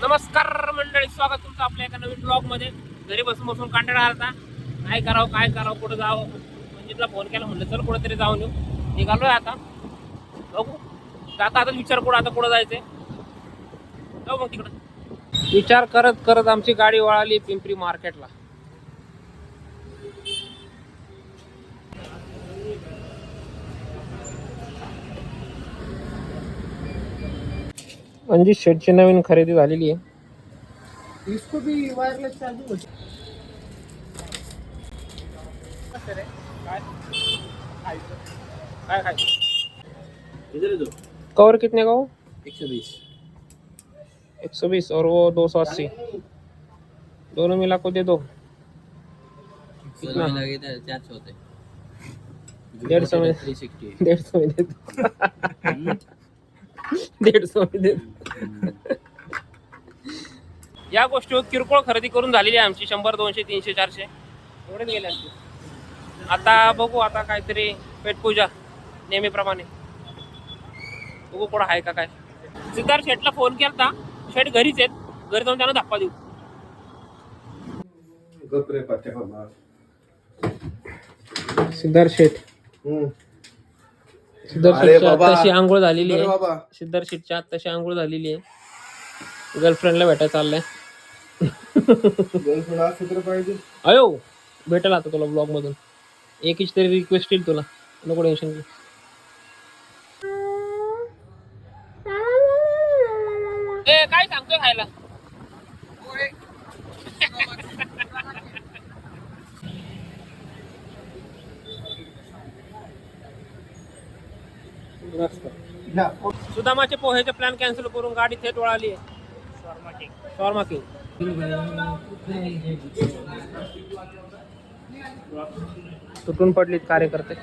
नमस्कार मंडळी, स्वागत तुमचं आपल्या एका नवीन ब्लॉग मध्ये. घरी बसून कंटाळा आला, काय करावं कुठं जावं. म्हणजे फोन केला, म्हणलं चल कुठेतरी जाऊन येऊ. निघालोय आता, बघू आता विचार कुठं जायचंय. जाऊ मग तिकडं. विचार करत करत आमची गाडी वळाली पिंपरी मार्केटला. म्हणजे शेडची नवीन खरेदी झालेली आहे. इसको भी वायरलेस चार्जिंग हो काय कवर कितने का वो? 120 120 और वो 280, दोनों मिला को दे दो। कितना लगे थे 400 होते 150 में 360 150 में दे दो 150 में दे दो। या गोष्टीवर किरकोळ खरेदी करून झालेली आहे आमची. 100 200 300 400 एवढेच गेले असते. आता बघू, आता काहीतरी पेटपूजा नेहमीप्रमाणे. बघू कोण आहे का काय. सिद्धार्थ शेठला फोन केला, शेठ घरीच आहेत. घरी जाऊन त्यांना धप्पा देऊ. सिद्धार्थ शेठ तशी आंघोळ झालेली आहे. सिद्धार्थ शेठच्या आत तशी आंघोळ झालेली आहे. गर्लफ्रेंडला भेटायला चाललंय. अयो भेटेल आता तुला ब्लॉग मधून. एकच तरी रिक्वेस्ट येईल तुला, नको टेन्शन घे. काय सांगतोय खायला? सुदामाचे पोहेचे प्लॅन कॅन्सल करून गाडी थेट वळाली आहे शॉर्मा किंग. तुटून पडलीत कार्यकर्ते.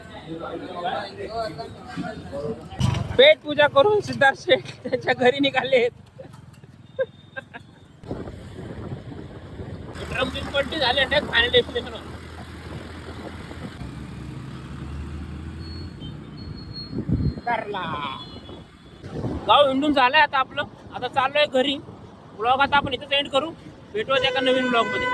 पेट पूजा करून सिद्धार्थ शेठ त्याच्या घरी निघाले. ड्रमची पलटी झाली आणि फायनल डेस्टिनेशन करला. गाव हिंडून झालंय आता आपलं. आता चाललोय घरी. ब्लॉग आता आपण इथेच एंड करू. भेटूया एका नवीन ब्लॉग मध्ये.